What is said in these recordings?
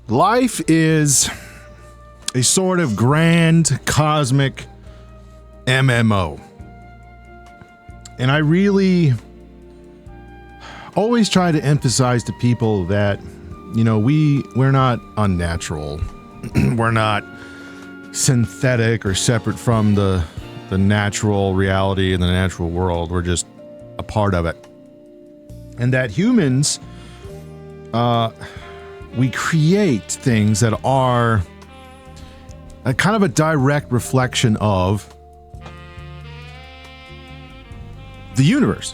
Life is a sort of grand cosmic MMO. And I really always try to emphasize to people that, you know, we're not unnatural. We're not synthetic or separate from the natural reality and the natural world. We're just a part of it. And that humans, we create things that are a kind of a direct reflection of the universe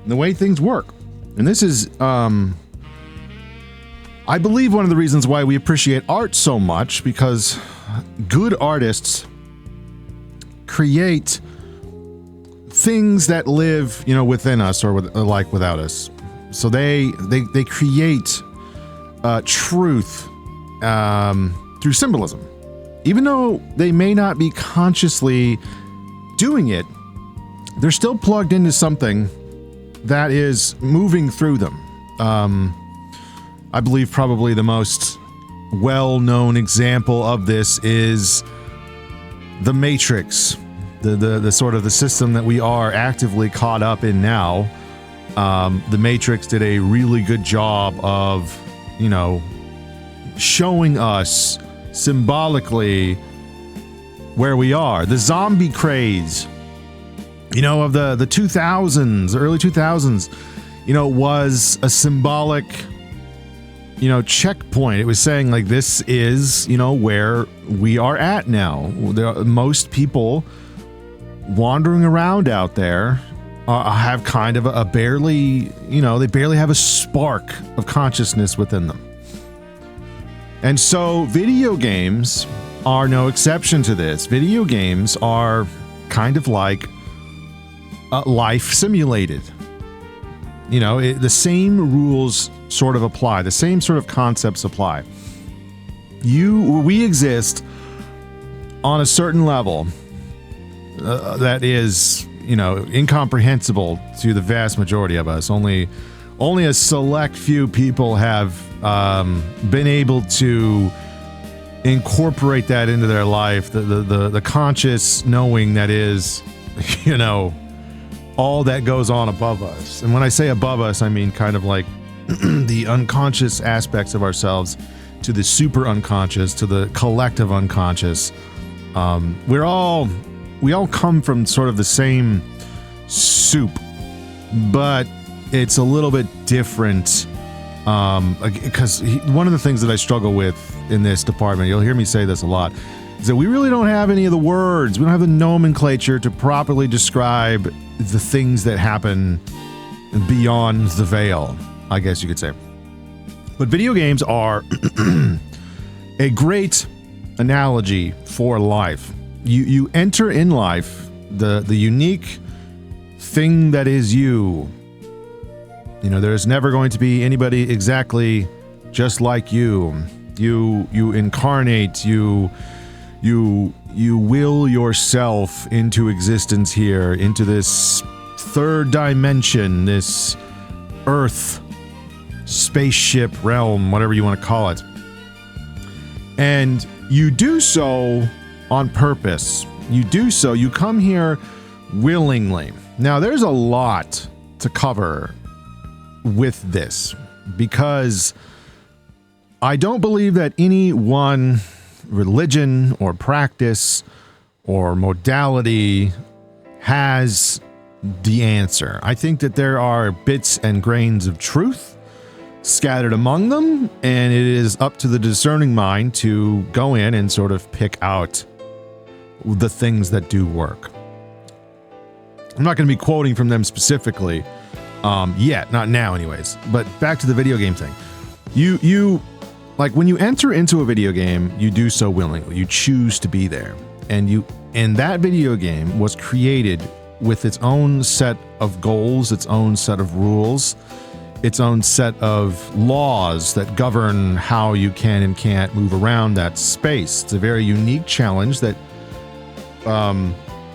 and the way things work. And this is, I believe, one of the reasons why we appreciate art so much, because good artists create things that live, you know, within us or like without us. So they create truth through symbolism. Even though they may not be consciously doing it, they're still plugged into something that is moving through them. I believe probably the most well-known example of this is the Matrix, the sort of the system that we are actively caught up in now. The Matrix did a really good job of, you know, showing us symbolically where we are. The zombie craze, you know, of the 2000s, early 2000s, you know, was a symbolic, you know, checkpoint. It was saying, like, this is, you know, where we are at now. Most people wandering around out there have kind of a barely, you know, they barely have a spark of consciousness within them. And so video games are no exception to this. Video games are kind of like life simulated. You know, the same rules sort of apply. The same sort of concepts apply. We exist on a certain level that is, you know, incomprehensible to the vast majority of us. Only a select few people have been able to incorporate that into their life. The conscious knowing that is, you know, all that goes on above us. And when I say above us, I mean kind of like the unconscious aspects of ourselves to the super unconscious, to the collective unconscious. We all come from sort of the same soup, but it's a little bit different. Because one of the things that I struggle with in this department, you'll hear me say this a lot, is that we really don't have any of the words. We don't have the nomenclature to properly describe the things that happen beyond the veil, I guess you could say. But video games are a great analogy for life. You enter in life, the unique thing that is you. You know, there's never going to be anybody exactly just like you. You incarnate, you will yourself into existence here, into this third dimension, this Earth spaceship realm, whatever you want to call it. And you do so on purpose. You do so, you come here willingly. Now, there's a lot to cover with this, because I don't believe that any one religion or practice or modality has the answer. I think that there are bits and grains of truth scattered among them, and it is up to the discerning mind to go in and sort of pick out the things that do work. I'm not going to be quoting from them specifically yet, not now anyways, but back to the video game thing. You like, when you enter into a video game, you do so willingly. You choose to be there, and that video game was created with its own set of goals, its own set of rules, its own set of laws that govern how you can and can't move around that space. It's a very unique challenge that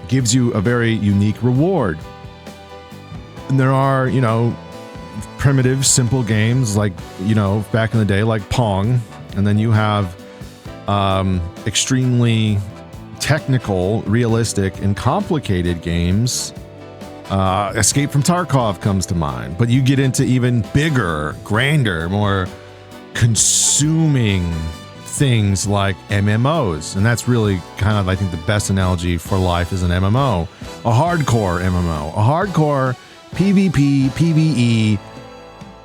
gives you a very unique reward. And there are, you know, primitive, simple games like, you know, back in the day, like Pong, And then you have extremely technical, realistic, and complicated games. Escape from Tarkov comes to mind, but you get into even bigger, grander, more consuming things like MMOs. And that's really kind of, I think, the best analogy for life is an MMO, a hardcore MMO, a hardcore PvP, PvE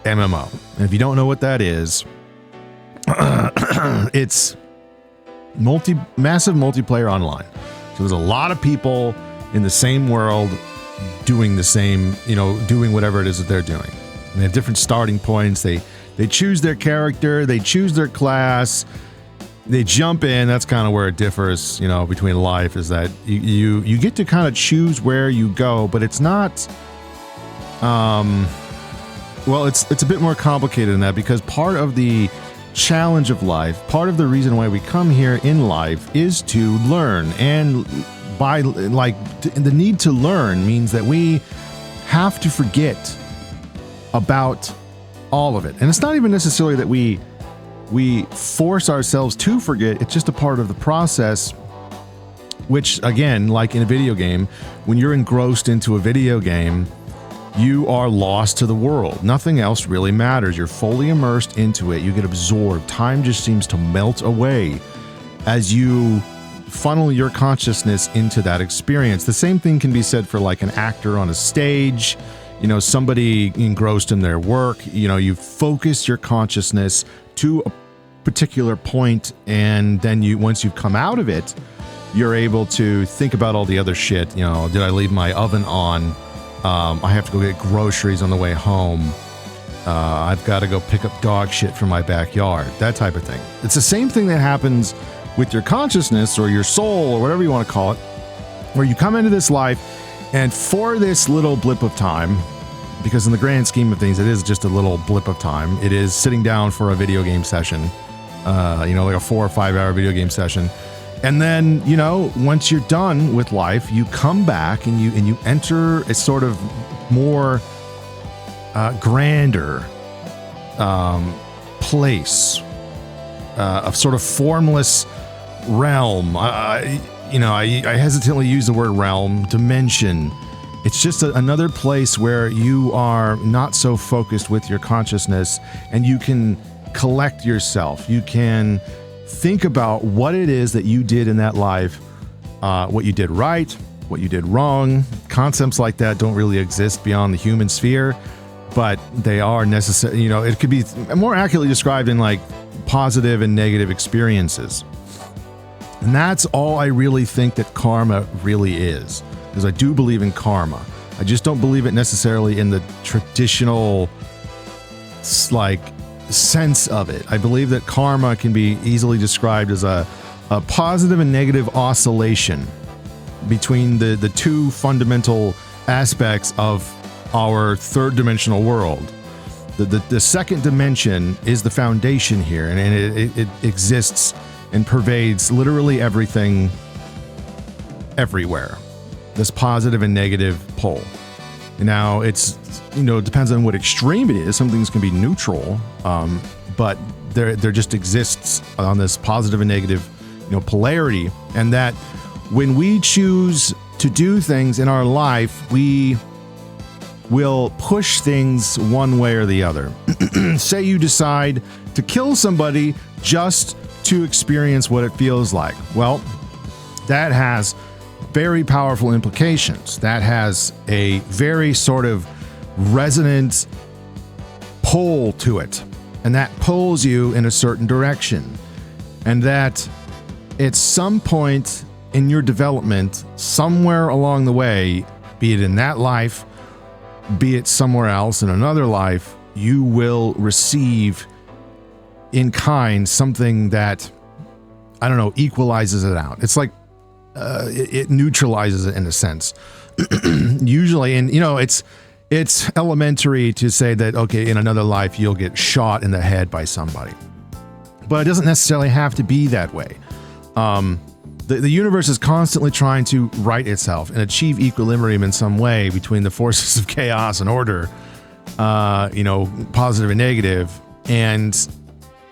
MMO. And if you don't know what that is, it's massive multiplayer online. So there's a lot of people in the same world doing the same, doing whatever it is that they're doing. And they have different starting points. They choose their character, they choose their class, they jump in. That's kind of where it differs, between life, is that you get to kind of choose where you go, but it's not, it's a bit more complicated than that, because part of the challenge of life, part of the reason why we come here in life is to learn. And the need to learn means that we have to forget about all of it. And it's not even necessarily that we force ourselves to forget. It's just a part of the process, which, again, like in a video game, when you're engrossed into a video game, you are lost to the world. Nothing else really matters. You're fully immersed into it. You get absorbed. Time just seems to melt away as you funnel your consciousness into that experience. The same thing can be said for like an actor on a stage, somebody engrossed in their work. You focus your consciousness to a particular point, and then once you've come out of it, you're able to think about all the other shit. Did I leave my oven on? I have to go get groceries on the way home. I've got to go pick up dog shit from my backyard, that type of thing. It's the same thing that happens with your consciousness or your soul or whatever you want to call it, where you come into this life, and for this little blip of time, because in the grand scheme of things, it is just a little blip of time. It is sitting down for a video game session, like a 4 or 5 hour video game session. And then, once you're done with life, you come back and you enter a sort of more grander place, a sort of formless realm. I hesitantly use the word realm, dimension. It's just another place where you are not so focused with your consciousness, and you can collect yourself. You can think about what it is that you did in that life, what you did right, what you did wrong. Concepts like that don't really exist beyond the human sphere, but they are necessary. It could be more accurately described in like positive and negative experiences. And that's all I really think that karma really is, because I do believe in karma. I just don't believe it necessarily in the traditional, sense of it. I believe that karma can be easily described as a positive and negative oscillation between the two fundamental aspects of our third dimensional world. The second dimension is the foundation here, and it exists and pervades literally everything everywhere. This positive and negative pole. Now, it's, it depends on what extreme it is. Some things can be neutral, but there just exists on this positive and negative, polarity. And that when we choose to do things in our life, we will push things one way or the other. Say you decide to kill somebody just to experience what it feels like. Well, that has very powerful implications. That has a very sort of resonant pull to it, and that pulls you in a certain direction. And that at some point in your development, somewhere along the way, be it in that life, be it somewhere else in another life, you will receive in kind something that, equalizes it out. It's like it neutralizes it in a sense. Usually, and it's elementary to say that, okay, in another life you'll get shot in the head by somebody, but it doesn't necessarily have to be that way. The universe is constantly trying to right itself and achieve equilibrium in some way between the forces of chaos and order, positive and negative. And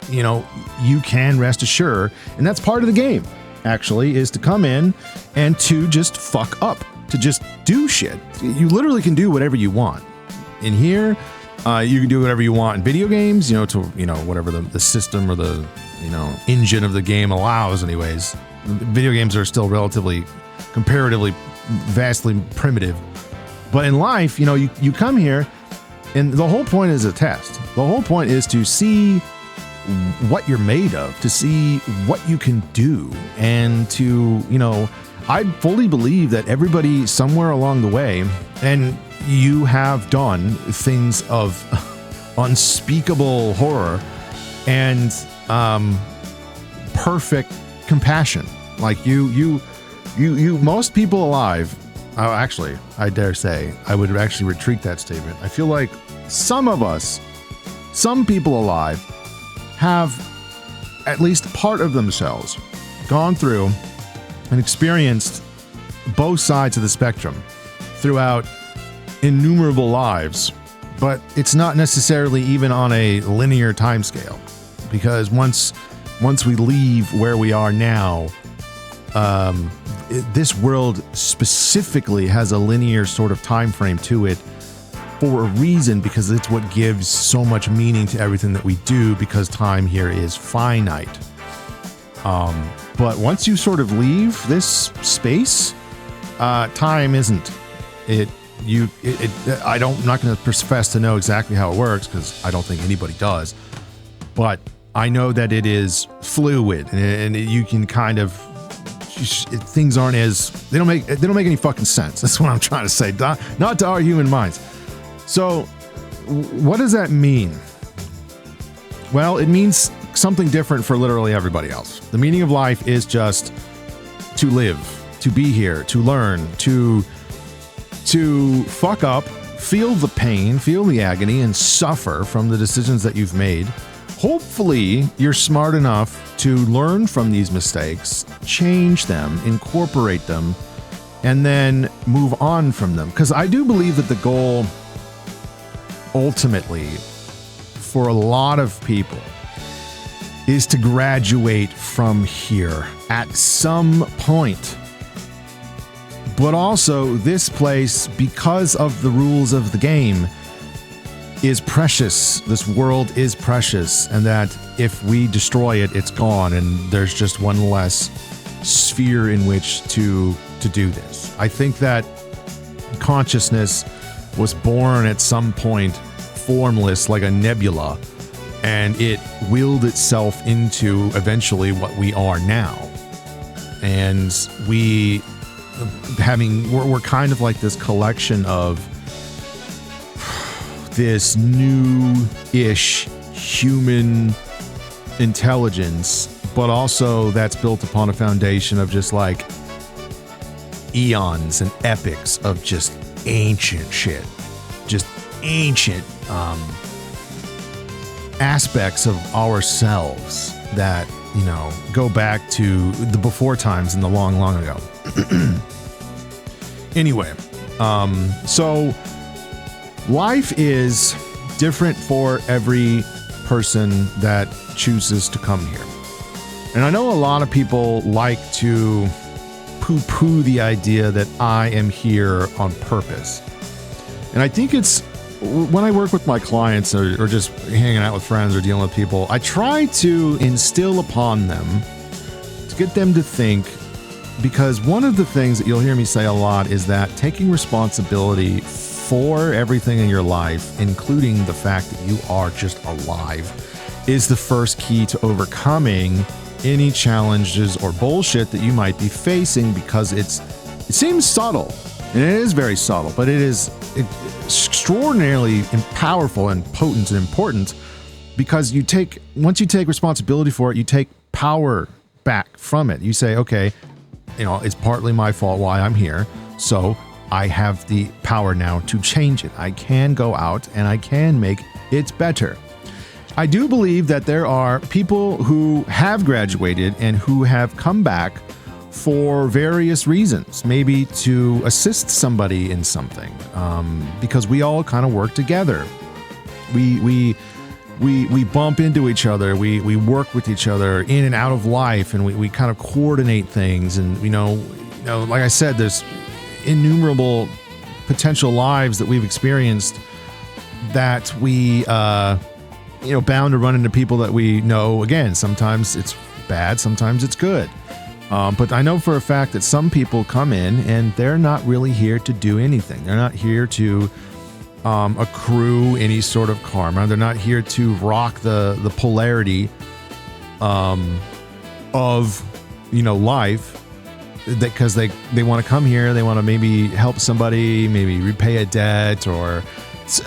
you know, you can rest assured, and that's part of the game, actually, is to come in and to just fuck up, to just do shit. You literally can do whatever you want. In here, you can do whatever you want in video games, you know, to, you know, whatever the system or the, you know, engine of the game allows anyways. Video games are still relatively, comparatively, vastly primitive. But in life, you know, you come here, and the whole point is a test. The whole point is to see what you're made of, to see what you can do, and to, you know, I fully believe that everybody somewhere along the way, and you have done things of unspeakable horror and perfect compassion. Like you, most people alive. Actually, I dare say, I would actually retreat that statement. I feel like some of us, some people alive, have at least part of themselves gone through and experienced both sides of the spectrum throughout innumerable lives, but it's not necessarily even on a linear timescale, because once we leave where we are now, this world specifically has a linear sort of time frame to it for a reason, because it's what gives so much meaning to everything that we do, because time here is finite. But once you sort of leave this space, time isn't. I'm not going to profess to know exactly how it works, because I don't think anybody does. But I know that it is fluid, and you can kind of, things aren't as, they don't make any fucking sense. That's what I'm trying to say. Not to our human minds. So what does that mean? Well, it means something different for literally everybody else. The meaning of life is just to live, to be here, to learn, to fuck up, feel the pain, feel the agony, and suffer from the decisions that you've made. Hopefully, you're smart enough to learn from these mistakes, change them, incorporate them, and then move on from them. Because I do believe that the goal, ultimately, for a lot of people, is to graduate from here at some point. But also, this place, because of the rules of the game, is precious. This world is precious, and that if we destroy it, it's gone, and there's just one less sphere in which to do this. I think that consciousness was born at some point formless, like a nebula, and it willed itself into eventually what we are now. And we're kind of like this collection of this new-ish human intelligence, but also that's built upon a foundation of just like eons and epics of just ancient shit, just ancient aspects of ourselves that, you know, go back to the before times and the long, long ago. Anyway, so life is different for every person that chooses to come here. And I know a lot of people like to poo-poo the idea that I am here on purpose. And I think it's, when I work with my clients or just hanging out with friends or dealing with people, I try to instill upon them to get them to think, because one of the things that you'll hear me say a lot is that taking responsibility for everything in your life, including the fact that you are just alive, is the first key to overcoming any challenges or bullshit that you might be facing, because it seems subtle, and it is very subtle, but it is extraordinarily powerful and potent and important, because once you take responsibility for it, you take power back from it. You say, okay, you know, it's partly my fault why I'm here, so I have the power now to change it. I can go out and I can make it better. I do believe that there are people who have graduated and who have come back for various reasons, maybe to assist somebody in something, because we all kind of work together. We we bump into each other, we work with each other in and out of life, and we kind of coordinate things. And like I said, there's innumerable potential lives that we've experienced that we bound to run into people that we know. Again, sometimes it's bad, sometimes it's good. But I know for a fact that some people come in and they're not really here to do anything. They're not here to accrue any sort of karma. They're not here to rock the polarity of life, because they want to come here, they want to maybe help somebody, maybe repay a debt, or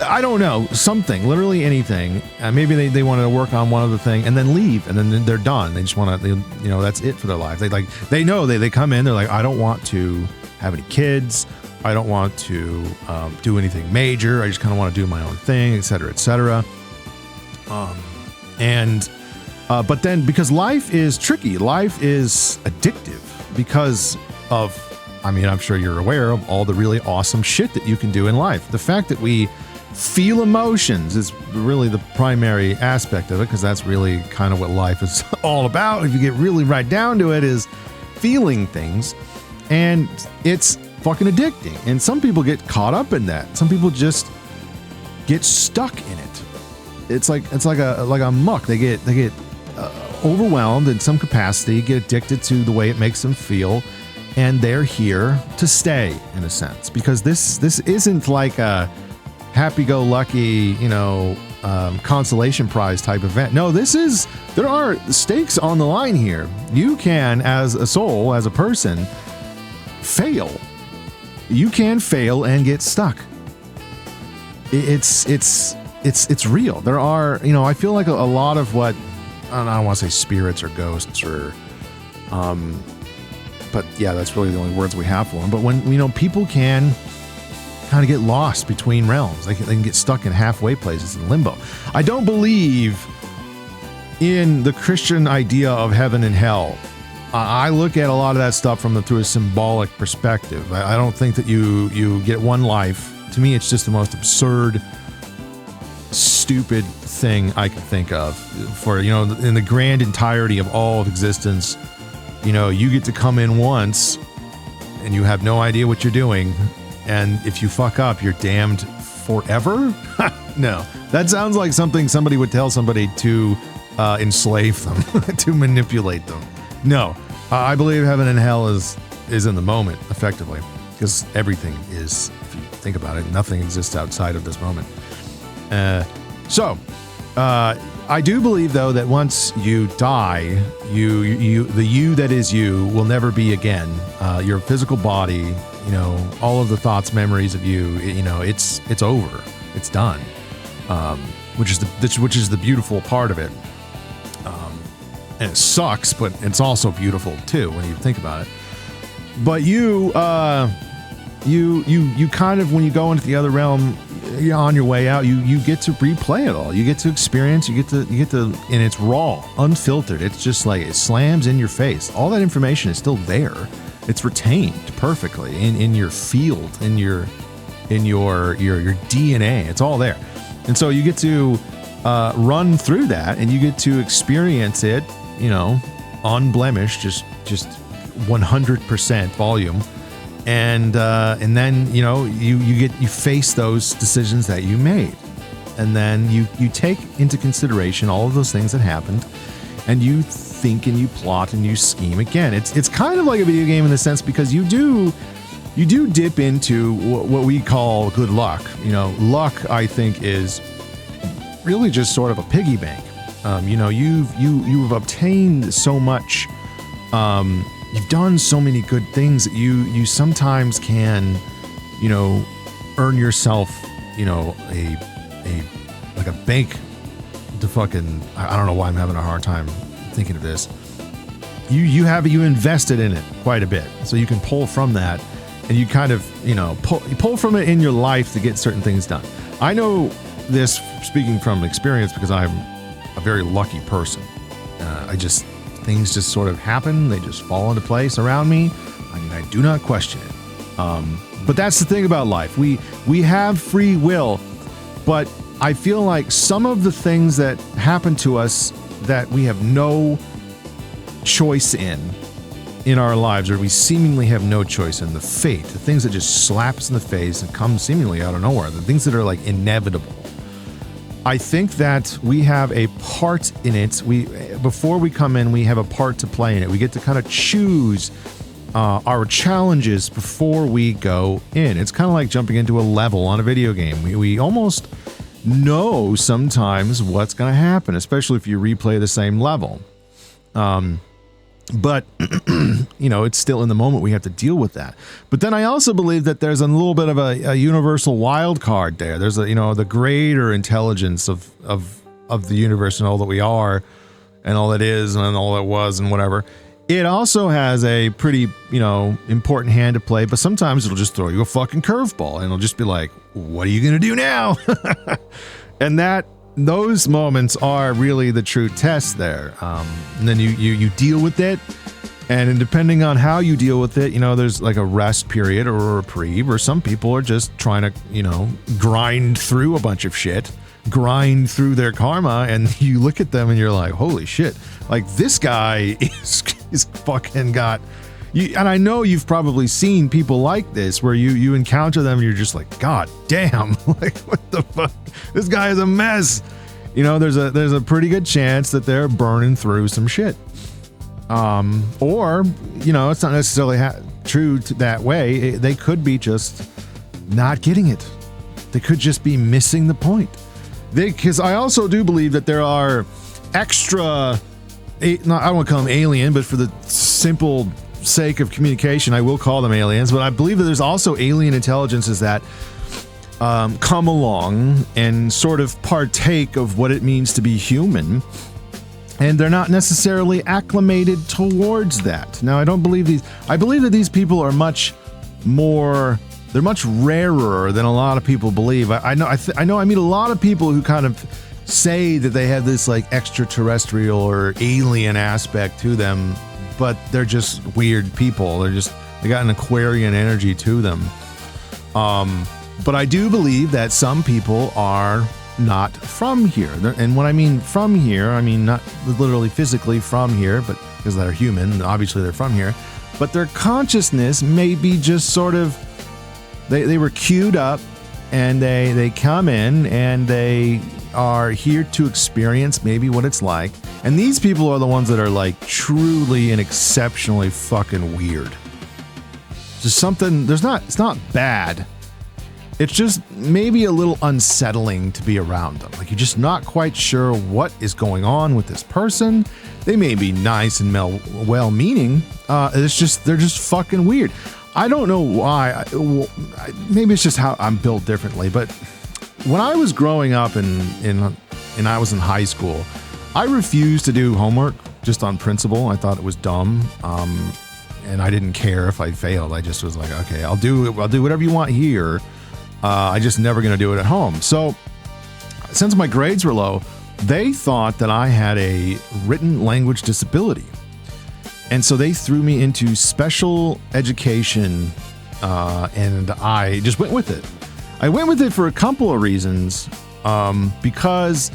I don't know, something, literally anything. Maybe they want to work on one other thing and then leave, and then they're done. They just want to, that's it for their life. They know they come in, they're like, I don't want to have any kids. I don't want to do anything major. I just kind of want to do my own thing, et cetera, et cetera. But then, because life is tricky, life is addictive because of, I'm sure you're aware of all the really awesome shit that you can do in life. The fact that we feel emotions is really the primary aspect of it, because that's really kind of what life is all about. If you get really right down to it, is feeling things, and it's fucking addicting. And some people get caught up in that. Some people just get stuck in it. It's like a muck. They get overwhelmed in some capacity, get addicted to the way it makes them feel, and they're here to stay, in a sense, because this isn't like a happy-go-lucky, consolation prize type event. No, there are stakes on the line here. You can, as a soul, as a person, fail. You can fail and get stuck. It's real. There are, I feel like a lot of what, I don't want to say spirits or ghosts or, but yeah, that's really the only words we have for them. But when, people can kind of get lost between realms, they can get stuck in halfway places in limbo. I don't believe in the Christian idea of heaven and hell. I look at a lot of that stuff through a symbolic perspective. I don't think that you get one life. To me, it's just the most absurd, stupid thing I can think of. For, in the grand entirety of all of existence, you get to come in once and you have no idea what you're doing. And if you fuck up, you're damned forever? No, that sounds like something somebody would tell somebody to enslave them, to manipulate them. No, I believe heaven and hell is in the moment, effectively, because everything is, if you think about it, nothing exists outside of this moment. I do believe, though, that once you die, the you that is you will never be again. Your physical body, all of the thoughts, memories of you, it's over, it's done, which is the beautiful part of it. And it sucks, but it's also beautiful too when you think about it. But you kind of, when you go into the other realm, on your way out, you get to replay it all. You get to experience. You get to, and it's raw, unfiltered. It's just like it slams in your face. All that information is still there. It's retained perfectly in your field, in your DNA. It's all there, and so you get to run through that, and you get to experience it. Unblemished, just 100% volume, and then you face those decisions that you made, and then you take into consideration all of those things that happened, and you think and you plot and you scheme again. It's kind of like a video game in the sense, because you do dip into what we call good luck. Luck, I think, is really just sort of a piggy bank. You've obtained so much. You've done so many good things that you sometimes can, earn yourself, a bank to fucking. I don't know why I'm having a hard time thinking of this. You invested in it quite a bit, so you can pull from that, and you kind of pull from it in your life to get certain things done. I know this speaking from experience, because I'm a very lucky person. Things just sort of happen. They just fall into place around me. I do not question it. But that's the thing about life. We have free will, but I feel like some of the things that happen to us that we have no choice in our lives, or we seemingly have no choice in, the fate, the things that just slap us in the face and come seemingly out of nowhere, the things that are like inevitable. I think that we have a part in it. Before we come in, we have a part to play in it. We get to kind of choose our challenges before we go in. It's kind of like jumping into a level on a video game. We almost know sometimes what's going to happen, especially if you replay the same level. But, it's still in the moment. We have to deal with that. But then I also believe that there's a little bit of a universal wild card there. There's the greater intelligence of the universe and all that we are and all that is and all that was and whatever. It also has a pretty, important hand to play, but sometimes it'll just throw you a fucking curveball and it'll just be like, what are you going to do now? And those moments are really the true test there. And then you deal with it, and depending on how you deal with it, there's like a rest period or a reprieve, or some people are just trying to, grind through a bunch of shit, grind through their karma, and you look at them and you're like, holy shit, like this guy is fucking got... and I know you've probably seen people like this where you encounter them and you're just like, God damn, like what the fuck? This guy is a mess. There's a pretty good chance that they're burning through some shit. Or, it's not necessarily true that way. They could be just not getting it. They could just be missing the point. Because I also do believe that there are extra, I don't want to call them alien, but for the simple sake of communication, I will call them aliens. But I believe that there's also alien intelligences that come along and sort of partake of what it means to be human. And they're not necessarily acclimated towards that. Now, I believe that these people are much rarer than a lot of people believe. I meet a lot of people who kind of say that they have this like extraterrestrial or alien aspect to them, but they're just weird people. They got an Aquarian energy to them. But I do believe that some people are not from here. And when I mean from here, I mean not literally physically from here, but because they're human, obviously they're from here. But their consciousness may be just sort of, they were queued up and they come in and they are here to experience maybe what it's like. And these people are the ones that are like truly and exceptionally fucking weird. Just something, it's not bad. It's just maybe a little unsettling to be around them. Like you're just not quite sure what is going on with this person. They may be nice and well-meaning. They're just fucking weird. I don't know why. Maybe it's just how I'm built differently. But when I was growing up and I was in high school, I refused to do homework just on principle. I thought it was dumb. And I didn't care if I failed. I just was like, okay, I'll do whatever you want here. I just never going to do it at home. So since my grades were low, they thought that I had a written language disability. And so they threw me into special education, and I just went with it. I went with it for a couple of reasons, because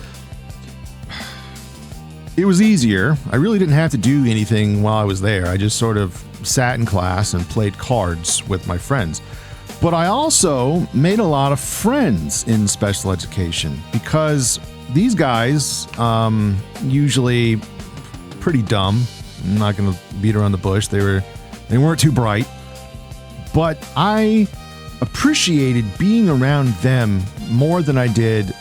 it was easier. I really didn't have to do anything while I was there. I just sort of sat in class and played cards with my friends. But I also made a lot of friends in special education because these guys, usually pretty dumb. I'm not going to beat around the bush. They weren't too bright, but I appreciated being around them more than I did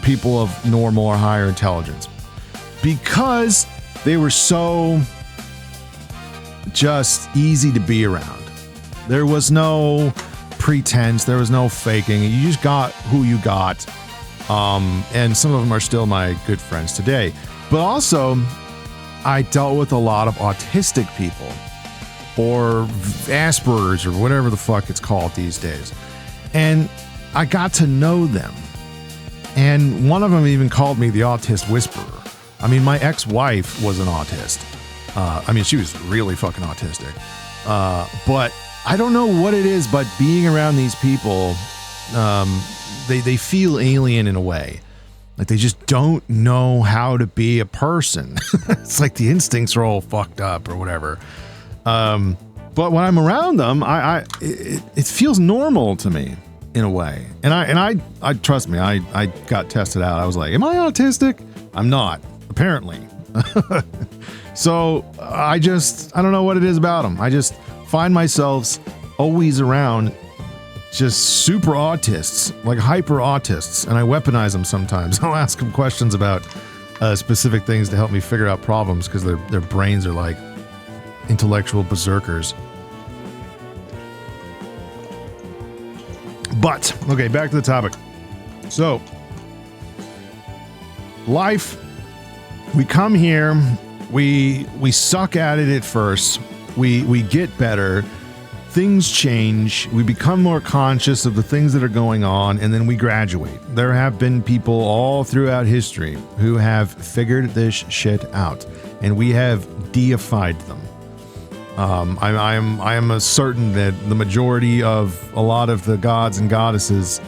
people of normal or higher intelligence because they were so just easy to be around. There was no pretense. There was no faking. You just got who you got. And some of them are still my good friends today. But also, I dealt with a lot of autistic people or Asperger's or whatever the fuck it's called these days. And I got to know them. And one of them even called me the autist whisperer. I mean, my ex-wife was an autist. She was really fucking autistic. But I don't know what it is, but being around these people they feel alien in a way. Like they just don't know how to be a person. It's like the instincts are all fucked up or whatever. But when I'm around them, it feels normal to me in a way. And I trust me, I got tested out. I was like, am I autistic? I'm not, apparently. So I don't know what it is about them. I just find myself always around just super autists, like hyper autists, and I weaponize them sometimes. I'll ask them questions about specific things to help me figure out problems because their brains are like intellectual berserkers. But, okay, back to the topic. So, life, we come here, we suck at it at first, we get better, things change, we become more conscious of the things that are going on, and then we graduate. There have been people all throughout history who have figured this shit out, and we have deified them. I am certain that the majority of a lot of the gods and goddesses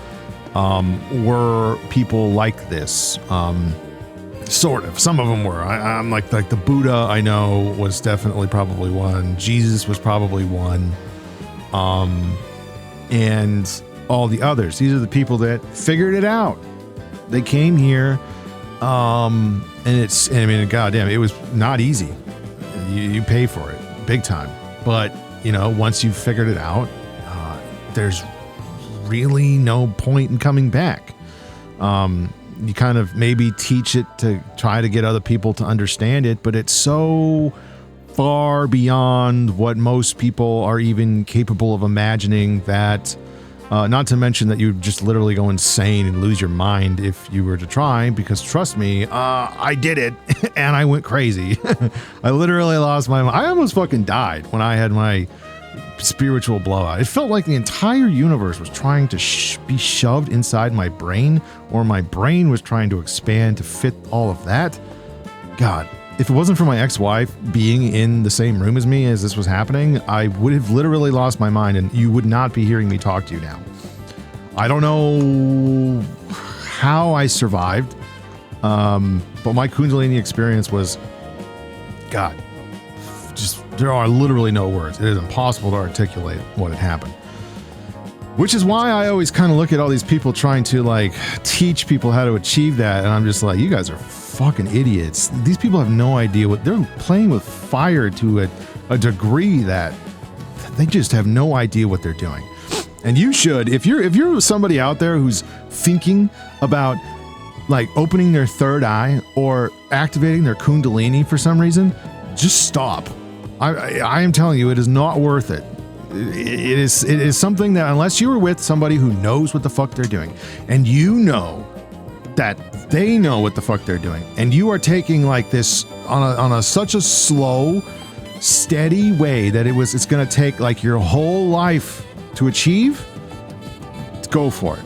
were people like this. Sort of. Some of them were. I'm like the Buddha, I know, was definitely probably one. Jesus was probably one. And all the others. These are the people that figured it out. They came here, and I mean, goddamn, it was not easy. You pay for it. Big time. But, once you've figured it out, there's really no point in coming back. You kind of maybe teach it to try to get other people to understand it, but it's so far beyond what most people are even capable of imagining that, not to mention that you just literally go insane and lose your mind if you were to try, because trust me, I did it and I went crazy. I literally lost my mind. I almost fucking died when I had my spiritual blowout. It felt like the entire universe was trying to be shoved inside my brain, or my brain was trying to expand to fit all of that. God, if it wasn't for my ex-wife being in the same room as me as this was happening, I would have literally lost my mind, and you would not be hearing me talk to you now. I don't know how I survived, but my Kundalini experience was, God, just there are literally no words. It is impossible to articulate what had happened. Which is why I always kind of look at all these people trying to like teach people how to achieve that, and I'm just like, you guys are fucking idiots. These people have no idea what they're playing with fire to a degree that they just have no idea what they're doing. And you should, if you're somebody out there who's thinking about like opening their third eye or activating their Kundalini for some reason, just stop. I am telling you, it is not worth it. It is something that unless you are with somebody who knows what the fuck they're doing, and you know that they know what the fuck they're doing, and you are taking like this on such a slow, steady way that it's going to take like your whole life to achieve, go for it.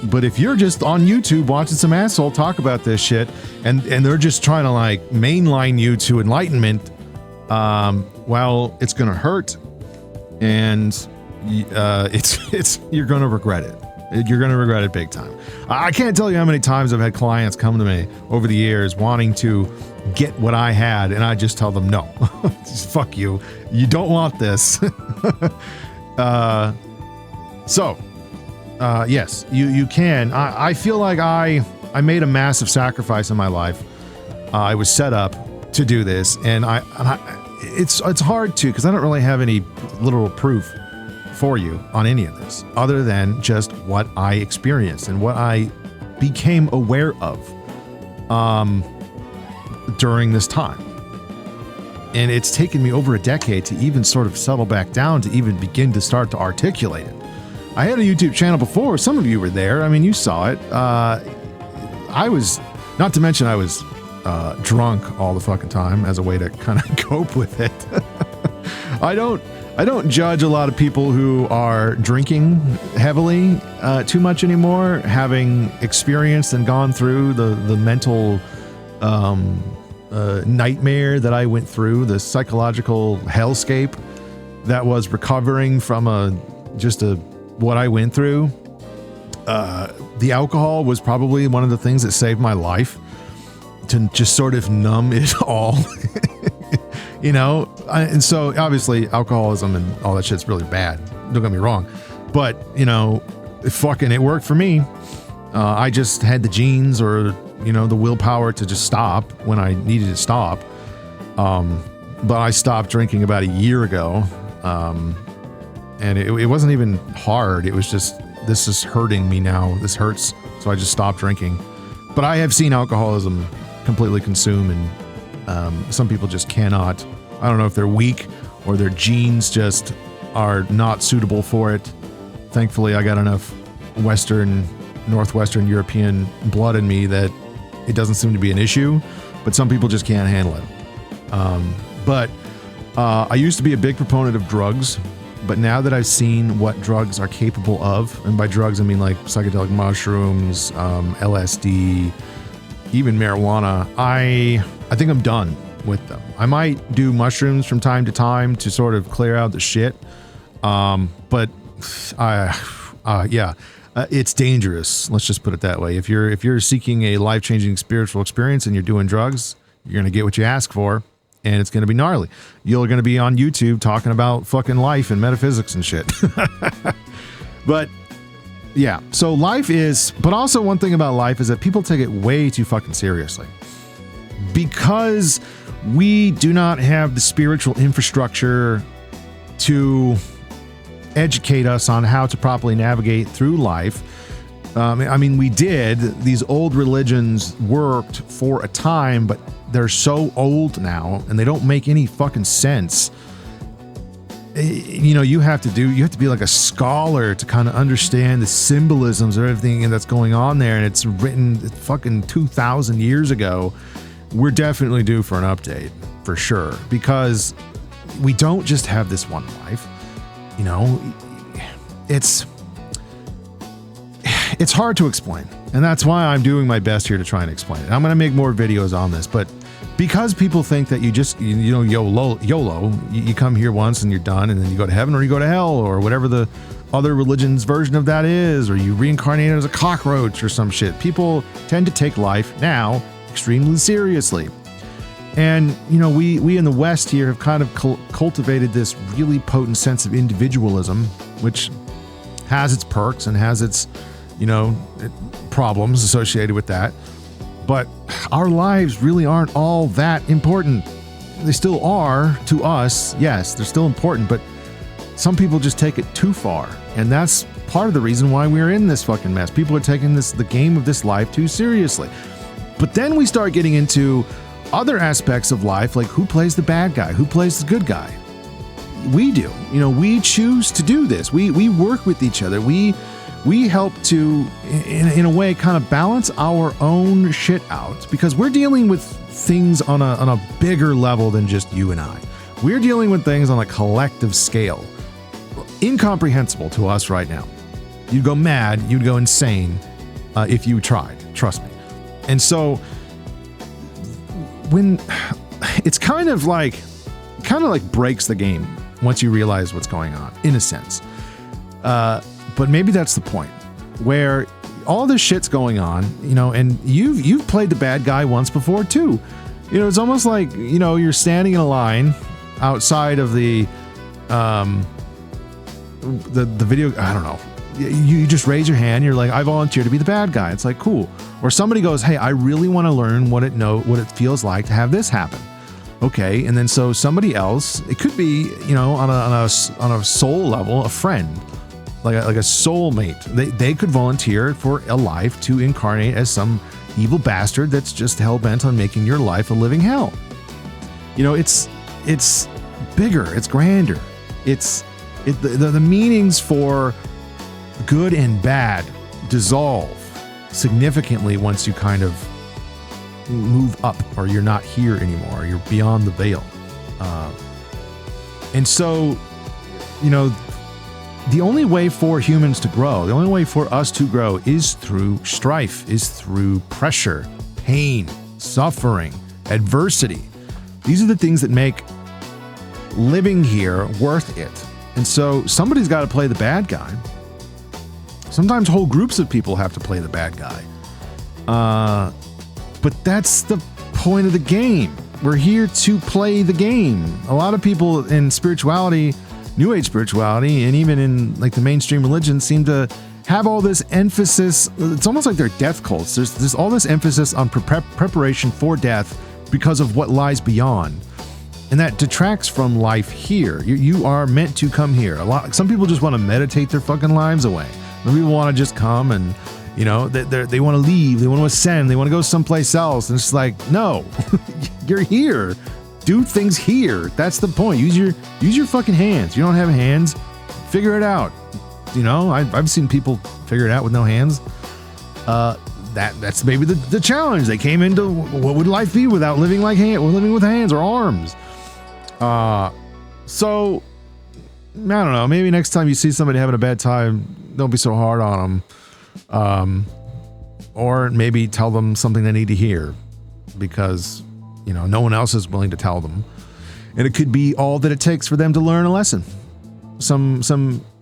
But if you're just on YouTube watching some asshole talk about this shit, and they're just trying to like mainline you to enlightenment, well, it's going to hurt. And you're going to regret it. You're going to regret it big time. I can't tell you how many times I've had clients come to me over the years wanting to get what I had, and I just tell them, no, fuck you. You don't want this. Yes, you can. I feel like I made a massive sacrifice in my life. I was set up to do this, and it's hard to, because I don't really have any literal proof for you on any of this other than just what I experienced and what I became aware of during this time. And it's taken me over a decade to even sort of settle back down to even begin to start to articulate it. I had a YouTube channel before. Some of you were there. I mean, you saw it. I was, not to mention I was drunk all the fucking time as a way to kind of cope with it. I don't judge a lot of people who are drinking heavily too much anymore, having experienced and gone through the mental nightmare that I went through, the psychological hellscape that was recovering from what I went through. the alcohol was probably one of the things that saved my life, to just sort of numb it all. You know, and so obviously alcoholism and all that shit's really bad. Don't get me wrong, but you know, it worked for me. I just had the genes or, you know, the willpower to just stop when I needed to stop. But I stopped drinking about a year ago. And it wasn't even hard. It was just, this is hurting me now. This hurts. So I just stopped drinking. But I have seen alcoholism completely consume, and some people just cannot. I don't know if they're weak or their genes just are not suitable for it. Thankfully, I got enough Northwestern European blood in me that it doesn't seem to be an issue, but some people just can't handle it. But I used to be a big proponent of drugs, but now that I've seen what drugs are capable of, and by drugs I mean like psychedelic mushrooms, LSD, even marijuana, I think I'm done with them. I might do mushrooms from time to time to sort of clear out the shit, but it's dangerous. Let's just put it that way. If you're seeking a life-changing spiritual experience and you're doing drugs, you're gonna get what you ask for, and it's gonna be gnarly. You're gonna be on YouTube talking about fucking life and metaphysics and shit. But yeah, so life is, but also one thing about life is that people take it way too fucking seriously. Because we do not have the spiritual infrastructure to educate us on how to properly navigate through life. I mean, we did. These old religions worked for a time, but they're so old now and they don't make any fucking sense. You know, you have to be like a scholar to kind of understand the symbolisms of everything that's going on there, and it's written fucking 2,000 years ago. We're definitely due for an update, for sure, because we don't just have this one life. You know, it's hard to explain, and that's why I'm doing my best here to try and explain it. I'm going to make more videos on this, but because people think that you just, you know, YOLO, you come here once and you're done, and then you go to heaven or you go to hell or whatever the other religion's version of that is, or you reincarnate as a cockroach or some shit. People tend to take life now extremely seriously. And, you know, we in the West here have kind of cultivated this really potent sense of individualism, which has its perks and has its, you know, problems associated with that. But our lives really aren't all that important. They still are to us. Yes, they're still important, but some people just take it too far. And that's part of the reason why we're in this fucking mess. People are taking the game of this life too seriously. But then we start getting into other aspects of life, like who plays the bad guy, who plays the good guy. We do. You know, we choose to do this. We work with each other. We help to, in a way, kind of balance our own shit out, because we're dealing with things on a bigger level than just you and I. We're dealing with things on a collective scale, incomprehensible to us right now. You'd go mad, you'd go insane if you tried. Trust me. And so when it's kind of like breaks the game once you realize what's going on, in a sense. But maybe that's the point, where all this shit's going on, you know, and you've played the bad guy once before too. You know, it's almost like, you know, you're standing in a line outside of the video. I don't know. You just raise your hand. You're like, I volunteer to be the bad guy. It's like, cool. Or somebody goes, hey, I really want to learn what it feels like to have this happen. Okay. And then so somebody else, it could be, you know, on a soul level, a friend, like a soulmate. They could volunteer for a life to incarnate as some evil bastard that's just hell-bent on making your life a living hell. You know, it's bigger, it's grander. The meanings for good and bad dissolve significantly once you kind of move up, or you're not here anymore, you're beyond the veil. And so, you know, the only way for humans to grow, the only way for us to grow is through strife, is through pressure, pain, suffering, adversity. These are the things that make living here worth it. And so somebody's got to play the bad guy. Sometimes whole groups of people have to play the bad guy. But that's the point of the game. We're here to play the game. A lot of people in spirituality, New Age spirituality, and even in like the mainstream religion seem to have all this emphasis. It's almost like they're death cults. There's all this emphasis on preparation for death because of what lies beyond. And that detracts from life here. You are meant to come here. Some people just want to meditate their fucking lives away. Some people want to just come and, you know, they want to leave. They want to ascend. They want to go someplace else. And it's like, no, you're here. Do things here. That's the point. Use your fucking hands. You don't have hands. Figure it out. You know, I've seen people figure it out with no hands. That's maybe the challenge. They came into what would life be without living with hands or arms. So I don't know. Maybe next time you see somebody having a bad time, don't be so hard on them. Or maybe tell them something they need to hear, because, you know, no one else is willing to tell them. And it could be all that it takes for them to learn a lesson, some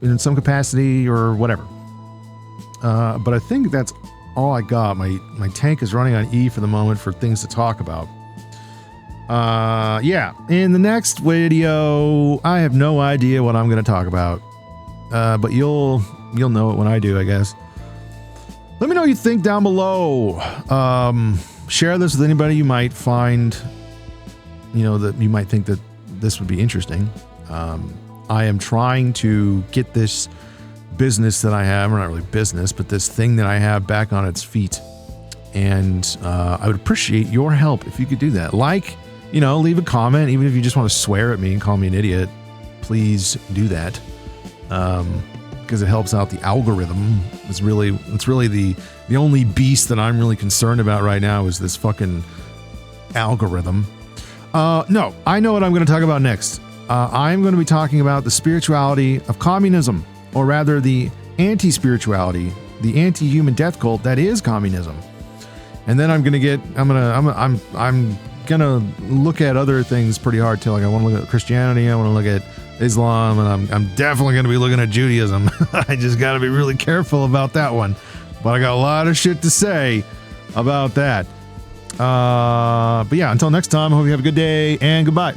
in some capacity or whatever. But I think that's all I got. My tank is running on E for the moment for things to talk about. Yeah, in the next video, I have no idea what I'm going to talk about. But you'll know it when I do, I guess. Let me know what you think down below. Share this with anybody you might find, you know, that you might think that this would be interesting. I am trying to get this business that I have, or not really business, but this thing that I have back on its feet. And I would appreciate your help if you could do that. Like, you know, leave a comment, even if you just want to swear at me and call me an idiot. Please do that. Because it helps out the algorithm. It's really the only beast that I'm really concerned about right now is this fucking algorithm. No, I know what I'm going to talk about next. I'm going to be talking about the spirituality of communism, or rather the anti-spirituality, the anti-human death cult that is communism. And then I'm gonna look at other things pretty hard too. Like I want to look at Christianity, I want to look at Islam, and I'm definitely gonna be looking at Judaism. I just gotta be really careful about that one. But I got a lot of shit to say about that. But yeah, until next time, I hope you have a good day and goodbye.